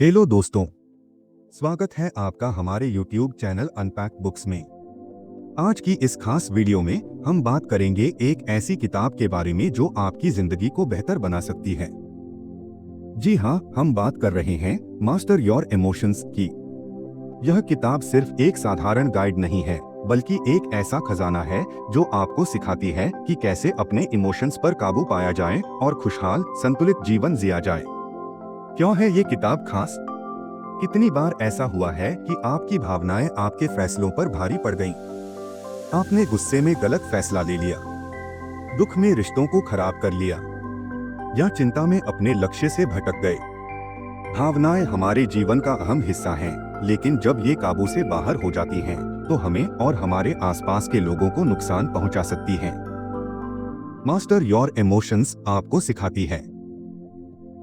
Hello दोस्तों, स्वागत है आपका हमारे YouTube चैनल अनपैक बुक्स में। आज की इस खास वीडियो में हम बात करेंगे एक ऐसी किताब के बारे में जो आपकी जिंदगी को बेहतर बना सकती है। जी हाँ, हम बात कर रहे हैं मास्टर योर इमोशंस की। यह किताब सिर्फ एक साधारण गाइड नहीं है, बल्कि एक ऐसा खजाना है जो आपको सिखाती है कि कैसे अपने इमोशंस पर काबू पाया जाए और खुशहाल, संतुलित जीवन जिया जाए। क्यों है ये किताब खास? कितनी बार ऐसा हुआ है कि आपकी भावनाएं आपके फैसलों पर भारी पड़ गईं? आपने गुस्से में गलत फैसला ले लिया, दुख में रिश्तों को खराब कर लिया, या चिंता में अपने लक्ष्य से भटक गए। भावनाएं हमारे जीवन का अहम हिस्सा हैं, लेकिन जब ये काबू से बाहर हो जाती हैं, तो हमें और हमारे आसपास के लोगों को नुकसान पहुंचा सकती हैं। मास्टर योर इमोशंस आपको सिखाती है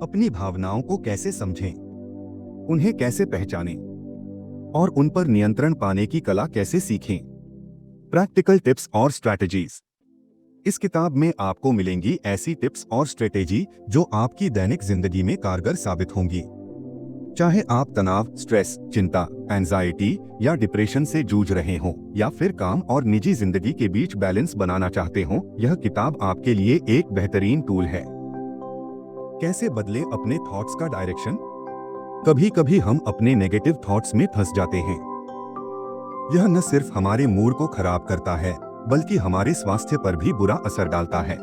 अपनी भावनाओं को कैसे समझें, उन्हें कैसे पहचानें और उन पर नियंत्रण पाने की कला कैसे सीखें। प्रैक्टिकल टिप्स और स्ट्रैटेजीज। इस किताब में आपको मिलेंगी ऐसी टिप्स और स्ट्रैटेजी जो आपकी दैनिक जिंदगी में कारगर साबित होंगी। चाहे आप तनाव, स्ट्रेस, चिंता, एंजाइटी या डिप्रेशन से जूझ रहे हों, या फिर काम और निजी जिंदगी के बीच बैलेंस बनाना चाहते हों, यह किताब आपके लिए एक बेहतरीन टूल है। कैसे बदले अपने थॉट्स का डायरेक्शन? कभी कभी हम अपने नेगेटिव थॉट्स में फंस जाते हैं। यह न सिर्फ हमारे मूड को खराब करता है, बल्कि हमारे स्वास्थ्य पर भी बुरा असर डालता है।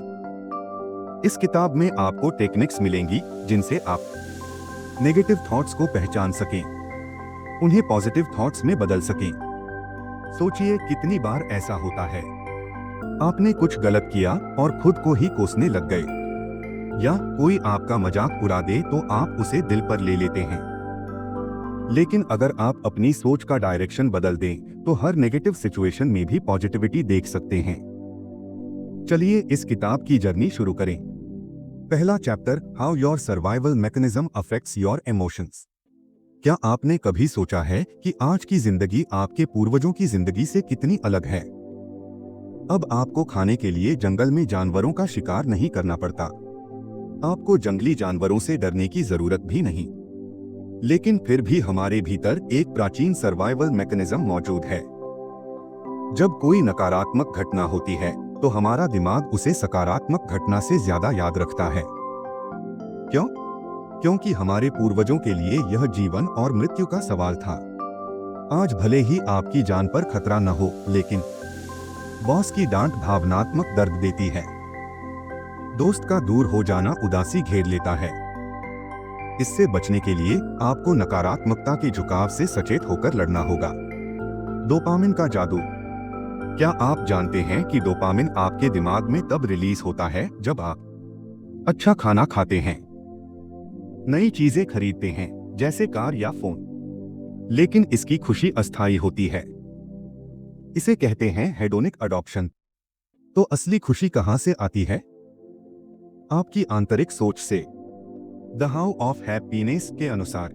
इस किताब में आपको टेक्निक्स मिलेंगी जिनसे आप नेगेटिव थॉट्स को पहचान सकें, उन्हें पॉजिटिव थॉट्स में बदल सकें। सोचिए, कितनी बार ऐसा होता है आपने कुछ गलत किया और खुद को ही कोसने लग गए, या कोई आपका मजाक उड़ा दे तो आप उसे दिल पर ले लेते हैं। लेकिन अगर आप अपनी सोच का डायरेक्शन बदल दें, तो हर नेगेटिव सिचुएशन में भी पॉजिटिविटी देख सकते हैं। चलिए इस किताब की जर्नी शुरू करें। पहला chapter, how your survival mechanism affects your emotions. क्या आपने कभी सोचा है कि आज की जिंदगी आपके पूर्वजों की जिंदगी से कितनी अलग है? अब आपको खाने के लिए जंगल में जानवरों का शिकार नहीं करना पड़ता। आपको जंगली जानवरों से डरने की जरूरत भी नहीं। लेकिन फिर भी हमारे भीतर एक प्राचीन सर्वाइवल मैकेनिज्म मौजूद है। जब कोई नकारात्मक घटना होती है, तो हमारा दिमाग उसे सकारात्मक घटना से ज्यादा याद रखता है। क्यों? क्योंकि हमारे पूर्वजों के लिए यह जीवन और मृत्यु का सवाल था। आज भले ही आपकी जान पर खतरा न हो, लेकिन बॉस की डांट भावनात्मक दर्द देती है। दोस्त का दूर हो जाना उदासी घेर लेता है। इससे बचने के लिए आपको नकारात्मकता के झुकाव से सचेत होकर लड़ना होगा। डोपामिन का जादू। क्या आप जानते हैं कि डोपामिन आपके दिमाग में तब रिलीज होता है जब आप अच्छा खाना खाते हैं, नई चीजें खरीदते हैं, जैसे कार या फोन। लेकिन इसकी खुशी अस्थायी होती है। इसे कहते हैं हेडोनिक अडॉप्शन। तो असली खुशी कहां से आती है? आपकी आंतरिक सोच से। द हाउ ऑफ हैप्पीनेस के अनुसार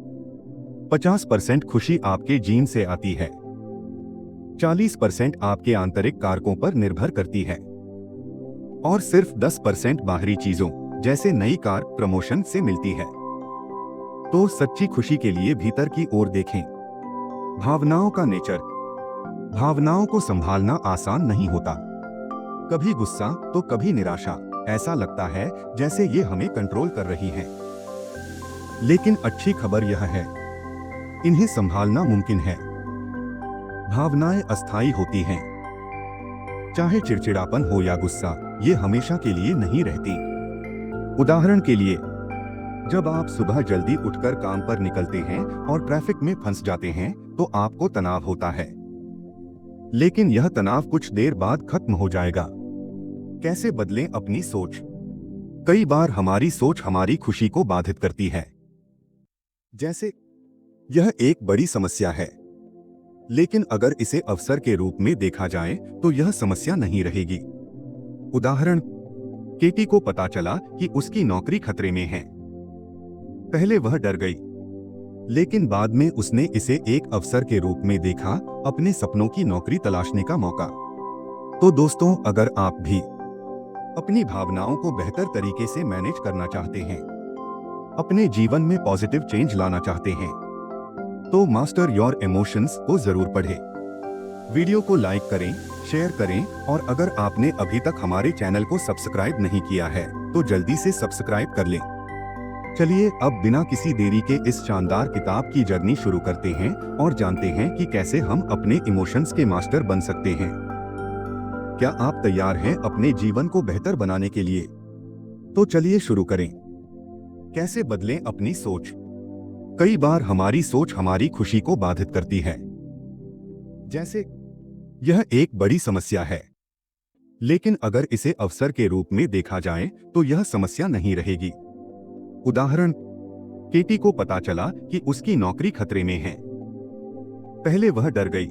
50% खुशी आपके जीन से आती है, 40% आपके आंतरिक कारकों पर निर्भर करती है, और सिर्फ 10% बाहरी चीजों जैसे नई कार, प्रमोशन से मिलती है। तो सच्ची खुशी के लिए भीतर की ओर देखें। भावनाओं का नेचर। भावनाओं को संभालना आसान नहीं होता। कभी गुस्सा तो कभी निराशा। ऐसा लगता है जैसे ये हमें कंट्रोल कर रही हैं। लेकिन अच्छी खबर यह है, इन्हें संभालना मुमकिन है। भावनाएं अस्थायी होती हैं। चाहे चिड़चिड़ापन हो या गुस्सा, ये हमेशा के लिए नहीं रहती। उदाहरण के लिए, जब आप सुबह जल्दी उठकर काम पर निकलते हैं और ट्रैफिक में फंस जाते हैं, तो आपको तनाव होता है। लेकिन यह तनाव कुछ देर बाद खत्म हो जाएगा। कैसे बदलें अपनी सोच? कई बार हमारी सोच हमारी खुशी को बाधित करती है। जैसे, यह एक बड़ी समस्या है, लेकिन अगर इसे अवसर के रूप में देखा जाए तो यह समस्या नहीं रहेगी। उदाहरण, केटी को पता चला कि उसकी नौकरी खतरे में है। पहले वह डर गई, लेकिन बाद में उसने इसे एक अवसर के रूप में देखा, अपने सपनों की नौकरी तलाशने का मौका। तो दोस्तों, अगर आप भी अपनी भावनाओं को बेहतर तरीके से मैनेज करना चाहते हैं अपने जीवन में पॉजिटिव चेंज लाना चाहते हैं तो मास्टर योर इमोशंस को जरूर पढ़ें। वीडियो को लाइक करें, शेयर करें और अगर आपने अभी तक हमारे चैनल को सब्सक्राइब नहीं किया है तो जल्दी से सब्सक्राइब कर लें। चलिए अब बिना किसी देरी के इस शानदार किताब की जर्नी शुरू करते हैं और जानते हैं कि कैसे हम अपने इमोशंस के मास्टर बन सकते हैं। क्या आप तैयार हैं अपने जीवन को बेहतर बनाने के लिए? तो चलिए शुरू करें। कैसे बदलें अपनी सोच? कई बार हमारी सोच हमारी खुशी को बाधित करती है। जैसे यह एक बड़ी समस्या है, लेकिन अगर इसे अवसर के रूप में देखा जाए तो यह समस्या नहीं रहेगी। उदाहरण, केटी को पता चला कि उसकी नौकरी खतरे में है। पहले वह डर गई,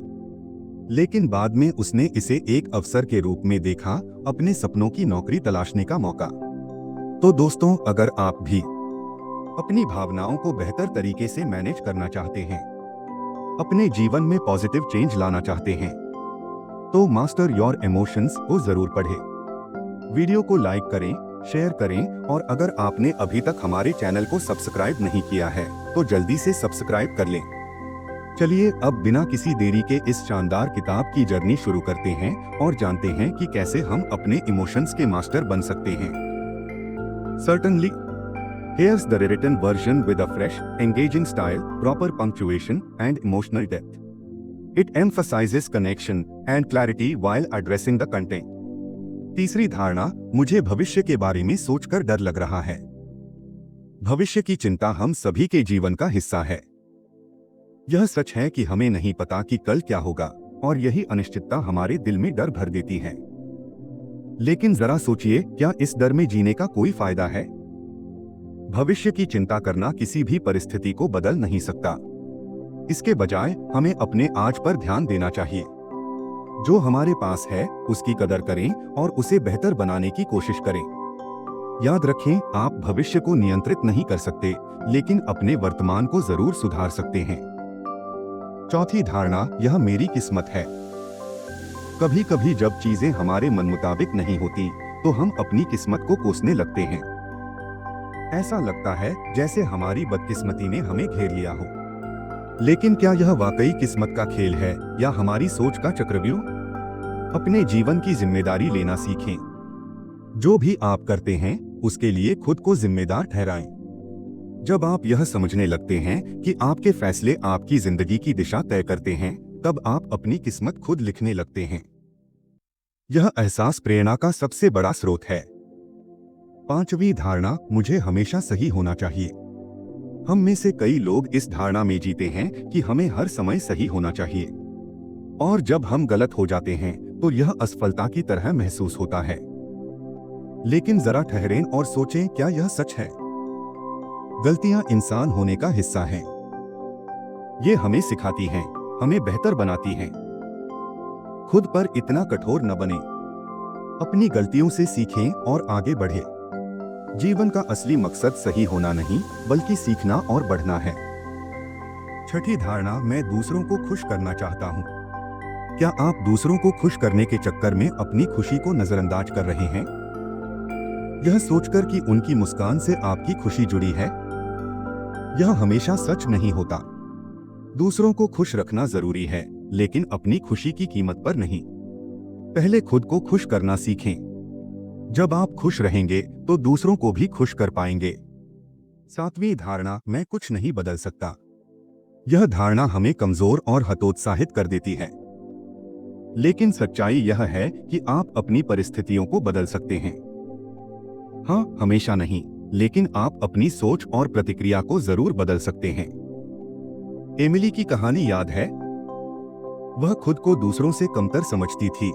लेकिन बाद में उसने इसे एक अवसर के रूप में देखा, अपने सपनों की नौकरी तलाशने का मौका। तो दोस्तों, अगर आप भी अपनी भावनाओं को बेहतर तरीके से मैनेज करना चाहते हैं, अपने जीवन में पॉजिटिव चेंज लाना चाहते हैं, तो मास्टर योर इमोशंस को जरूर पढ़ें। वीडियो को लाइक करें, शेयर करें और अगर आपने अभी तक हमारे चैनल को सब्सक्राइब नहीं किया है तो जल्दी से सब्सक्राइब कर लें। चलिए अब बिना किसी देरी के इस शानदार किताब की जर्नी शुरू करते हैं और जानते हैं कि कैसे हम अपने इमोशंस के मास्टर बन सकते हैं। Certainly, here's the written version with a fresh, engaging style, proper punctuation and emotional depth. It emphasizes connection and clarity while addressing the content. तीसरी धारणा, मुझे भविष्य के बारे में सोचकर डर लग रहा है। भविष्य की चिंता हम सभी के जीवन का हिस्सा है। यह सच है कि हमें नहीं पता कि कल क्या होगा और यही अनिश्चितता हमारे दिल में डर भर देती है। लेकिन जरा सोचिए, क्या इस डर में जीने का कोई फायदा है? भविष्य की चिंता करना किसी भी परिस्थिति को बदल नहीं सकता। इसके बजाय हमें अपने आज पर ध्यान देना चाहिए। जो हमारे पास है उसकी कदर करें और उसे बेहतर बनाने की कोशिश करें। याद रखें, आप भविष्य को नियंत्रित नहीं कर सकते, लेकिन अपने वर्तमान को जरूर सुधार सकते हैं। चौथी धारणा, यह मेरी किस्मत है। कभी कभी जब चीजें हमारे मन मुताबिक नहीं होती तो हम अपनी किस्मत को कोसने लगते हैं। ऐसा लगता है जैसे हमारी बदकिस्मती ने हमें घेर लिया हो। लेकिन क्या यह वाकई किस्मत का खेल है या हमारी सोच का चक्रव्यूह? अपने जीवन की जिम्मेदारी लेना सीखें। जो भी आप करते हैं उसके लिए खुद को जिम्मेदार ठहराएं। जब आप यह समझने लगते हैं कि आपके फैसले आपकी जिंदगी की दिशा तय करते हैं, तब आप अपनी किस्मत खुद लिखने लगते हैं। यह एहसास प्रेरणा का सबसे बड़ा स्रोत है। पांचवी धारणा, मुझे हमेशा सही होना चाहिए। हम में से कई लोग इस धारणा में जीते हैं कि हमें हर समय सही होना चाहिए, और जब हम गलत हो जाते हैं तो यह असफलता की तरह महसूस होता है। लेकिन जरा ठहरें और सोचें, क्या यह सच है? गलतियां इंसान होने का हिस्सा हैं। ये हमें सिखाती हैं, हमें बेहतर बनाती हैं। खुद पर इतना कठोर न बनें। अपनी गलतियों से सीखें और आगे बढ़ें। जीवन का असली मकसद सही होना नहीं, बल्कि सीखना और बढ़ना है। छठी धारणा, मैं दूसरों को खुश करना चाहता हूँ। क्या आप दूसरों को खुश करने के चक्कर में अपनी खुशी को नजरअंदाज कर रहे हैं? यह सोचकर कि उनकी मुस्कान से आपकी खुशी जुड़ी है? यह हमेशा सच नहीं होता। दूसरों को खुश रखना जरूरी है, लेकिन अपनी खुशी की कीमत पर नहीं। पहले खुद को खुश करना सीखें। जब आप खुश रहेंगे तो दूसरों को भी खुश कर पाएंगे। सातवीं धारणा, मैं कुछ नहीं बदल सकता। यह धारणा हमें कमजोर और हतोत्साहित कर देती है। लेकिन सच्चाई यह है कि आप अपनी परिस्थितियों को बदल सकते हैं। हाँ, हमेशा नहीं, लेकिन आप अपनी सोच और प्रतिक्रिया को जरूर बदल सकते हैं। एमिली की कहानी याद है? वह खुद को दूसरों से कमतर समझती थी,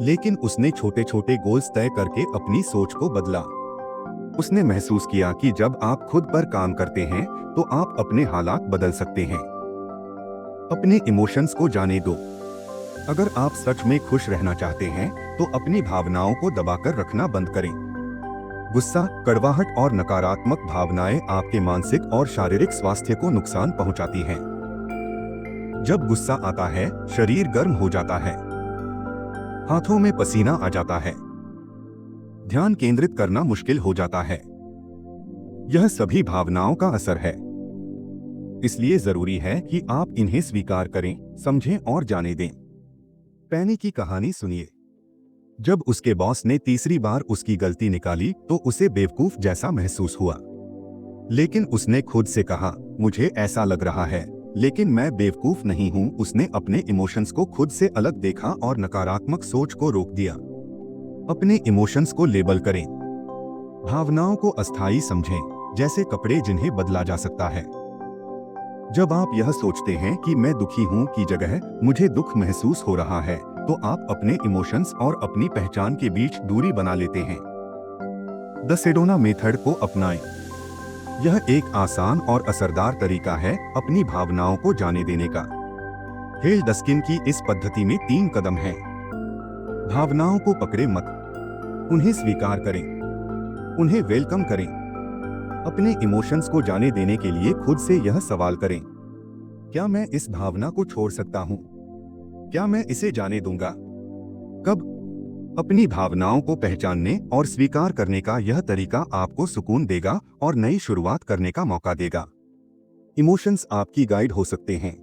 लेकिन उसने छोटे छोटे गोल्स तय करके अपनी सोच को बदला। उसने महसूस किया कि जब आप खुद पर काम करते हैं तो आप अपने हालात बदल सकते हैं। अपने इमोशंस को जाने दो। अगर आप सच में खुश रहना चाहते हैं तो अपनी भावनाओं को दबाकर रखना बंद करें। गुस्सा, कड़वाहट और नकारात्मक भावनाएं आपके मानसिक और शारीरिक स्वास्थ्य को नुकसान पहुंचाती हैं। जब गुस्सा आता है, शरीर गर्म हो जाता है, हाथों में पसीना आ जाता है, ध्यान केंद्रित करना मुश्किल हो जाता है। यह सभी भावनाओं का असर है, इसलिए जरूरी है कि आप इन्हें स्वीकार करें, समझें और जाने दें। पेनी की कहानी सुनिए। जब उसके बॉस ने तीसरी बार उसकी गलती निकाली तो उसे बेवकूफ जैसा महसूस हुआ। लेकिन उसने खुद से कहा, मुझे ऐसा लग रहा है, लेकिन मैं बेवकूफ नहीं हूं। उसने अपने इमोशंस को खुद से अलग देखा और नकारात्मक सोच को रोक दिया। अपने इमोशंस को लेबल करें। भावनाओं को अस्थायी समझें, जैसे कपड़े जिन्हें बदला जा सकता है। जब आप यह सोचते हैं कि मैं दुखी हूं की जगह मुझे दुख महसूस हो रहा है, तो आप अपने इमोशंस और अपनी पहचान के बीच दूरी बना लेते हैं। द सेडोना मेथड को अपनाएं। यह एक आसान और असरदार तरीका है अपनी भावनाओं को जाने देने का। हेल डस्किन की इस पद्धति में 3 कदम हैं। भावनाओं को पकड़े मत, उन्हें स्वीकार करें, उन्हें वेलकम करें। अपने इमोशंस को जाने देने के लिए खुद से यह सवाल करें, क्या मैं इस भावना को छोड़ सकता हूं? क्या मैं इसे जाने दूंगा? कब? अपनी भावनाओं को पहचानने और स्वीकार करने का यह तरीका आपको सुकून देगा और नई शुरुआत करने का मौका देगा। इमोशंस आपकी गाइड हो सकते हैं।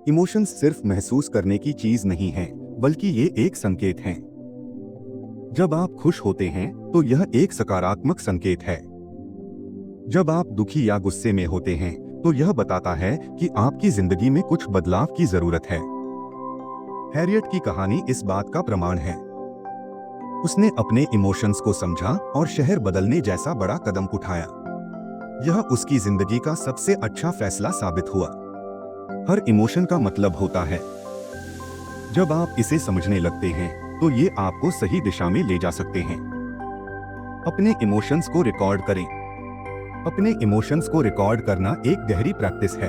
इमोशंस सिर्फ महसूस करने की चीज नहीं है, बल्कि ये एक संकेत हैं। जब आप खुश होते हैं तो यह एक सकारात्मक संकेत है। जब आप दुखी या गुस्से में होते हैं तो यह बताता है कि आपकी जिंदगी में कुछ बदलाव की जरूरत है। हैरियट की कहानी इस बात का प्रमाण है। उसने अपने इमोशंस को समझा और शहर बदलने जैसा बड़ा कदम उठाया। यह उसकी जिंदगी का सबसे अच्छा फैसला साबित हुआ। हर इमोशन का मतलब होता है। जब आप इसे समझने लगते हैं तो ये आपको सही दिशा में ले जा सकते हैं। अपने इमोशंस को रिकॉर्ड करें। अपने इमोशंस को रिकॉर्ड करना एक गहरी प्रैक्टिस है।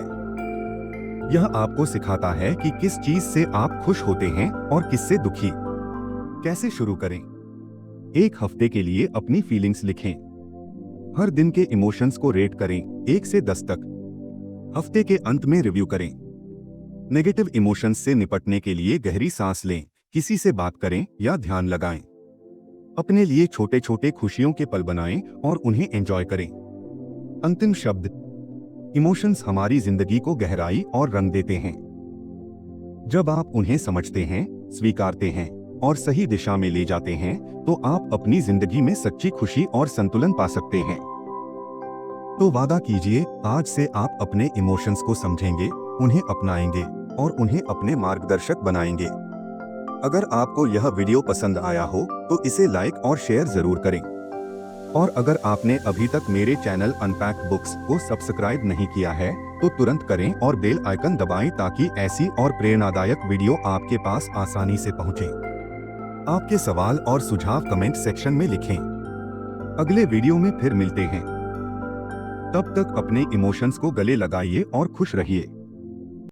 यह आपको सिखाता है कि किस चीज से आप खुश होते हैं और किससे दुखी। कैसे शुरू करें? 1 हफ्ते के लिए अपनी फीलिंग्स लिखें। हर दिन के इमोशंस को रेट करें 1 से 10 तक। हफ्ते के अंत में रिव्यू करें। नेगेटिव इमोशंस से निपटने के लिए गहरी सांस लें, किसी से बात करें या ध्यान लगाएं। अपने लिए छोटे छोटे खुशियों के पल बनाएं और उन्हें एंजॉय करें। अंतिम शब्द, इमोशंस हमारी जिंदगी को गहराई और रंग देते हैं। जब आप उन्हें समझते हैं, स्वीकारते हैं और सही दिशा में ले जाते हैं तो आप अपनी जिंदगी में सच्ची खुशी और संतुलन पा सकते हैं। तो वादा कीजिए, आज से आप अपने इमोशंस को समझेंगे, उन्हें अपनाएंगे और उन्हें अपने मार्गदर्शक बनाएंगे। अगर आपको यह वीडियो पसंद आया हो तो इसे लाइक और शेयर जरूर करें। और अगर आपने अभी तक मेरे चैनल अनपैक्ड बुक्स को सब्सक्राइब नहीं किया है तो तुरंत करें और बेल आइकन दबाएं ताकि ऐसी और प्रेरणादायक वीडियो आपके पास आसानी से पहुंचे। आपके सवाल और सुझाव कमेंट सेक्शन में लिखें। अगले वीडियो में फिर मिलते हैं। तब तक अपने इमोशंस को गले लगाइए और खुश रहिए।